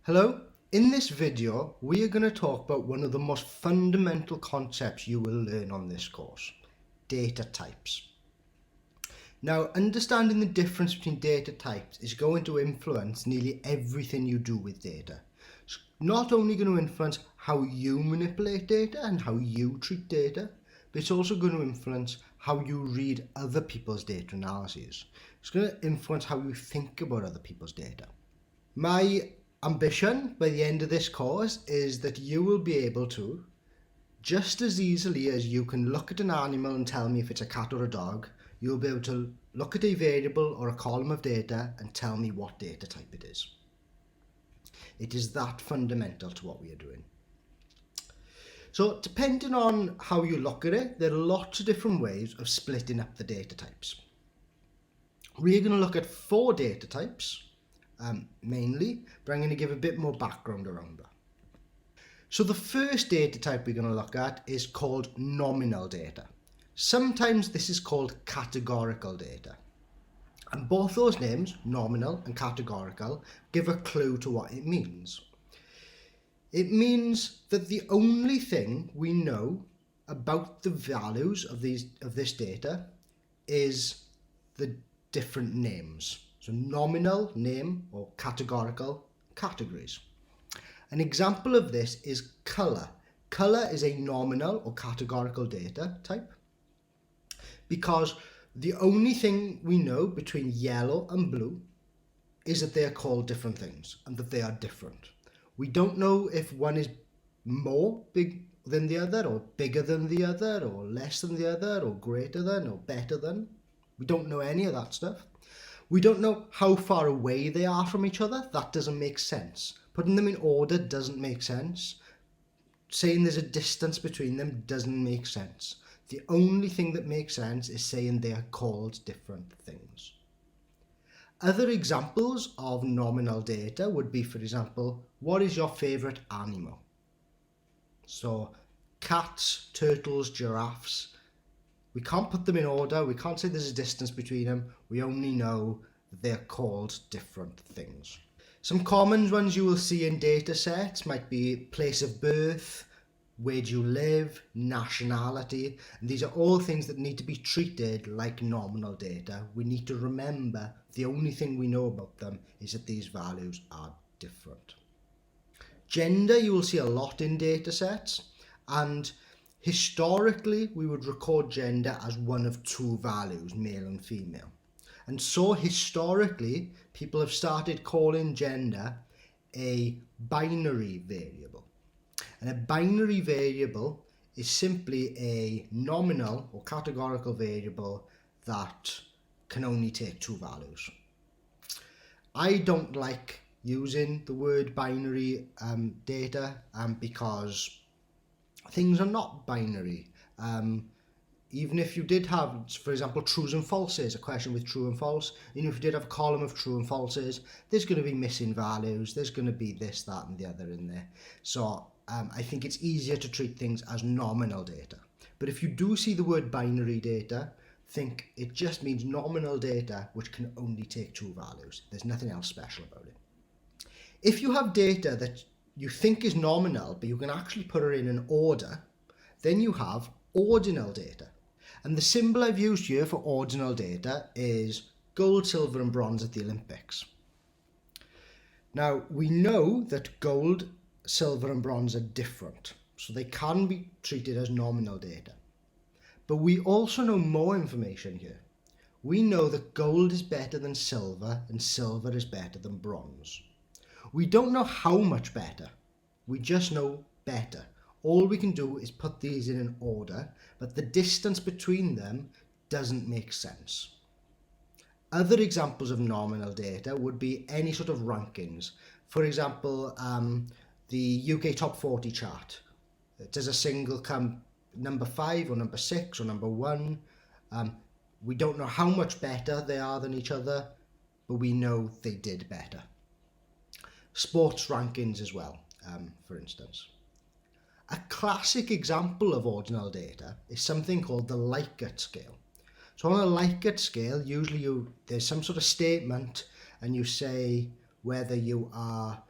Hello, in this video we are going to talk about one of the most fundamental concepts you will learn on this course, data types. Now, understanding the difference between data types is going to influence nearly everything you do with data. It's not only going to influence how you manipulate data and how you treat data, but it's also going to influence how you read other people's data analyses. It's going to influence how you think about other people's data. My ambition by the end of this course is that you will be able to, just as easily as you can look at an animal and tell me if it's a cat or a dog, you'll be able to look at a variable or a column of data and tell me what data type it is. It is that fundamental to what we are doing. So depending on how you look at it, there are lots of different ways of splitting up the data types. We're going to look at 4 data types mainly, but I'm going to give a bit more background around that. So the first data type we're going to look at is called nominal data. Sometimes this is called categorical data. And both those names, nominal and categorical, give a clue to what it means. It means that the only thing we know about the values of this data is the different names. So nominal, name, or categorical, categories. An example of this is colour. Colour is a nominal or categorical data type because the only thing we know between yellow and blue is that they are called different things and that they are different. We don't know if one is more big than the other, or bigger than the other, or less than the other, or greater than, or better than. We don't know any of that stuff. We don't know how far away they are from each other. That doesn't make sense. Putting them in order doesn't make sense. Saying there's a distance between them doesn't make sense. The only thing that makes sense is saying they are called different things. Other examples of nominal data would be, for example, what is your favorite animal? So cats, turtles, giraffes. We can't put them in order. We can't say there's a distance between them. We only know that they're called different things. Some common ones you will see in data sets might be place of birth, where do you live, nationality. And these are all things that need to be treated like nominal data. We need to remember the only thing we know about them is that these values are different. Gender you will see a lot in data sets, and historically we would record gender as one of 2 values, male and female. And so historically people have started calling gender a binary variable. And a binary variable is simply a nominal or categorical variable that can only take 2 values. I don't like using the word binary data because things are not binary. Even if you did have, for example, trues and falses, a question with true and false, even if you did have a column of true and falses, there's going to be missing values, there's going to be this, that and the other in there. So I think it's easier to treat things as nominal data. But if you do see the word binary data, think it just means nominal data which can only take 2 values. There's nothing else special about it. If you have data that you think is nominal but you can actually put it in an order, then you have ordinal data. And the symbol I've used here for ordinal data is gold, silver and bronze at the Olympics. Now we know that gold, silver and bronze are different, so they can be treated as nominal data. But we also know more information here. We know that gold is better than silver and silver is better than bronze. We don't know how much better, we just know better. All we can do is put these in an order, but the distance between them doesn't make sense. Other examples of nominal data would be any sort of rankings. For example, the UK Top 40 chart. Does a single come number 5 or number 6 or number 1? We don't know how much better they are than each other, but we know they did better. Sports rankings as well, for instance. A classic example of ordinal data is something called the Likert scale. So on a Likert scale, usually there's some sort of statement and you say whether you are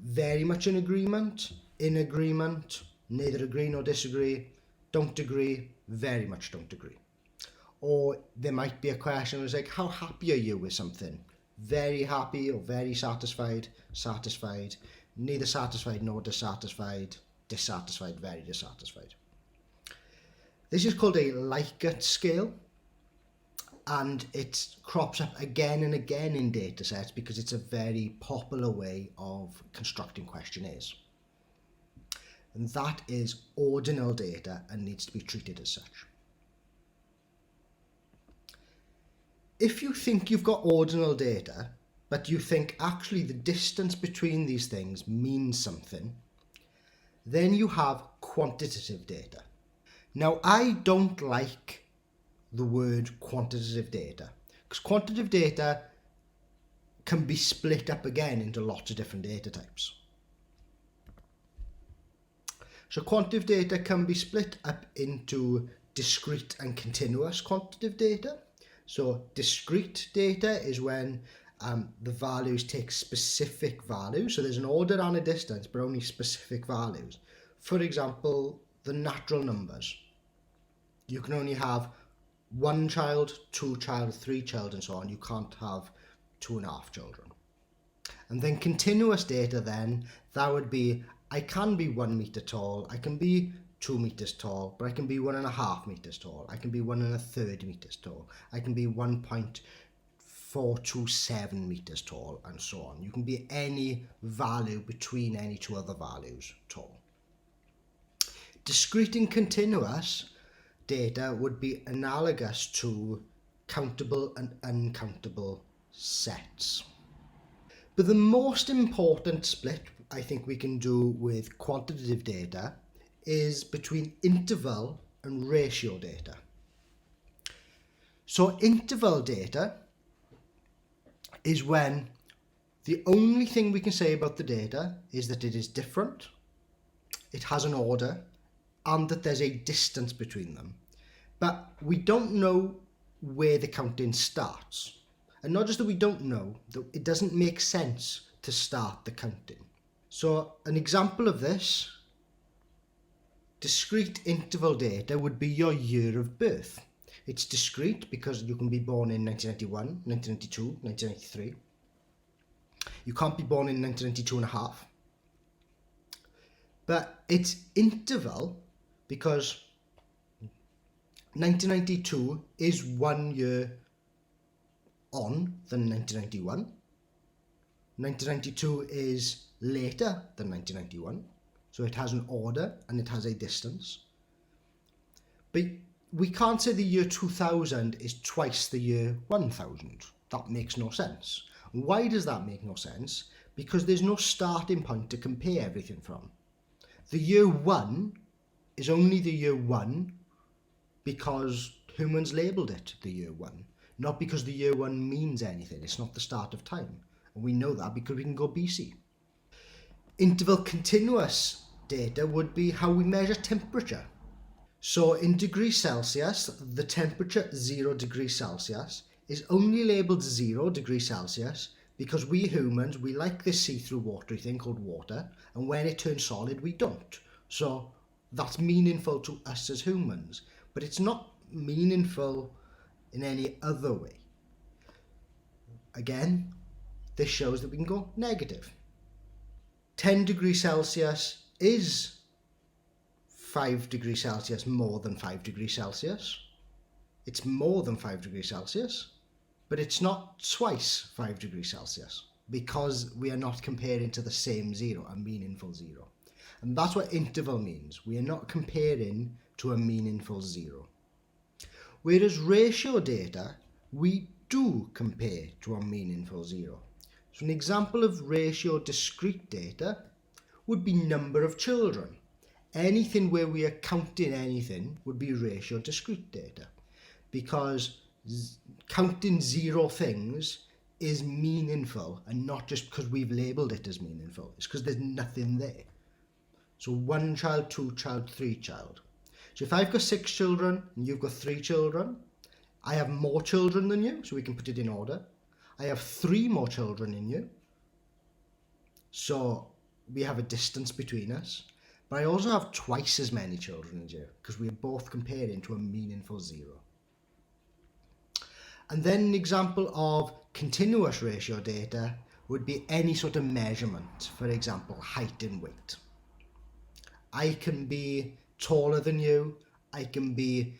very much in agreement, neither agree nor disagree, don't agree, very much don't agree. Or there might be a question that's like, how happy are you with something? Very happy or very satisfied, satisfied, neither satisfied nor dissatisfied, dissatisfied, very dissatisfied. This is called a Likert scale, and it crops up again and again in data sets because it's a very popular way of constructing questionnaires. And that is ordinal data and needs to be treated as such. If you think you've got ordinal data, but you think actually the distance between these things means something, then you have quantitative data. Now, I don't like the word quantitative data because quantitative data can be split up again into lots of different data types. So quantitative data can be split up into discrete and continuous quantitative data. So discrete data is when the values take specific values. So there's an order and a distance, but only specific values. For example, the natural numbers. You can only have 1 child, 2 child, 3 child, and so on. You can't have 2.5 children. And then continuous data then, that would be, I can be 1 meter tall, I can be 2 meters tall, but I can be 1.5 meters tall, I can be 1 1/3 meters tall, I can be 1.427 meters tall, and so on. You can be any value between any two other values tall. Discrete and continuous data would be analogous to countable and uncountable sets. But the most important split I think we can do with quantitative data is between interval and ratio data. So interval data is when the only thing we can say about the data is that it is different, it has an order, and that there's a distance between them. But we don't know where the counting starts. And not just that we don't know, that it doesn't make sense to start the counting. So an example of this, discrete interval data would be your year of birth. It's discrete because you can be born in 1991, 1992, 1993. You can't be born in 1992 and a half. But it's interval because 1992 is 1 year on than 1991. 1992 is later than 1991, so it has an order and it has a distance. But we can't say the year 2000 is twice the year 1000. That makes no sense. Why does that make no sense? Because there's no starting point to compare everything from. The year 1 is only the year 1 because humans labelled it the year 1, not because the year 1 means anything. It's not the start of time. And we know that because we can go BC. Interval continuous data would be how we measure temperature. So in degrees Celsius, the temperature 0 degrees Celsius is only labelled 0 degrees Celsius because we humans, we like this see-through watery thing called water, and when it turns solid, we don't. So that's meaningful to us as humans, but it's not meaningful in any other way. Again, this shows that we can go negative. 10 degrees Celsius is 5 degrees Celsius more than 5 degrees Celsius. It's more than 5 degrees Celsius, but it's not twice 5 degrees Celsius because we are not comparing to the same zero, a meaningful zero. And that's what interval means. We are not comparing to a meaningful zero. Whereas ratio data, we do compare to a meaningful zero. So an example of ratio discrete data would be number of children. Anything where we are counting anything would be ratio discrete data, because counting 0 things is meaningful, and not just because we've labelled it as meaningful. It's because there's nothing there. So 1 child, 2 child, 3 child. So if I've got 6 children and you've got 3 children, I have more children than you, so we can put it in order. I have 3 more children than you, so we have a distance between us, but I also have twice as many children as you because we're both comparing to a meaningful zero. And then an example of continuous ratio data would be any sort of measurement, for example, height and weight. I can be taller than you, I can be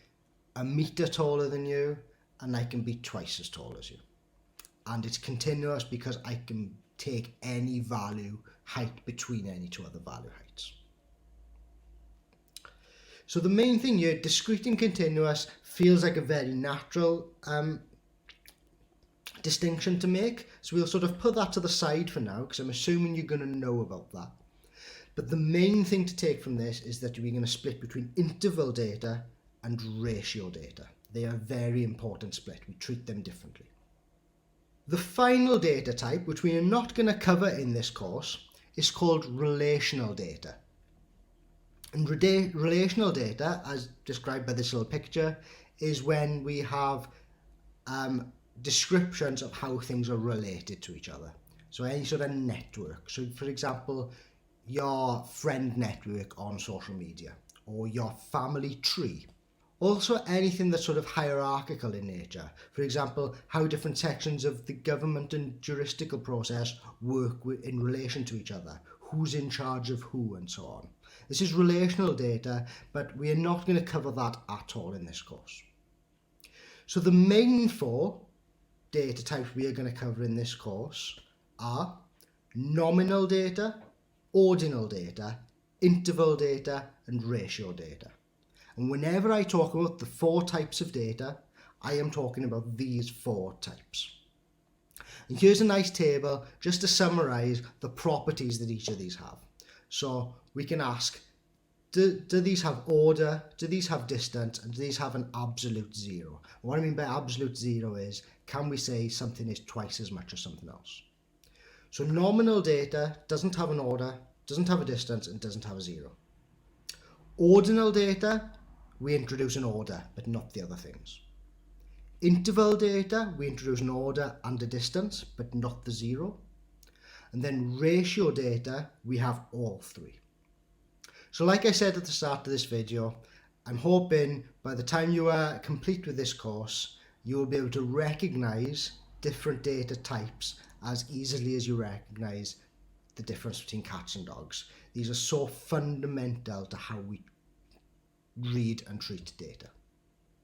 a meter taller than you, and I can be twice as tall as you. And it's continuous because I can take any value height between any two other value heights. So the main thing here, discrete and continuous, feels like a very natural distinction to make. So we'll sort of put that to the side for now because I'm assuming you're going to know about that. But the main thing to take from this is that we're going to split between interval data and ratio data. They are a very important split. We treat them differently. The final data type, which we are not going to cover in this course, is called relational data. And relational data, as described by this little picture, is when we have descriptions of how things are related to each other. So any sort of network. So for example, your friend network on social media or your family tree. Also anything that's sort of hierarchical in nature. For example, how different sections of the government and juridical process work in relation to each other. Who's in charge of who and so on. This is relational data, but we are not going to cover that at all in this course. So the main four data types we are going to cover in this course are nominal data, ordinal data, interval data, and ratio data. And whenever I talk about the four types of data, I am talking about these four types. And here's a nice table just to summarize the properties that each of these have. So we can ask, do these have order, do these have distance, and do these have an absolute zero? What I mean by absolute zero is, can we say something is twice as much as something else? So nominal data doesn't have an order, doesn't have a distance, and doesn't have a zero. Ordinal data, we introduce an order, but not the other things. Interval data, we introduce an order and a distance, but not the zero. And then ratio data, we have all three. So like I said at the start of this video, I'm hoping by the time you are complete with this course, you will be able to recognize different data types as easily as you recognize the difference between cats and dogs. These are so fundamental to how we read and treat data.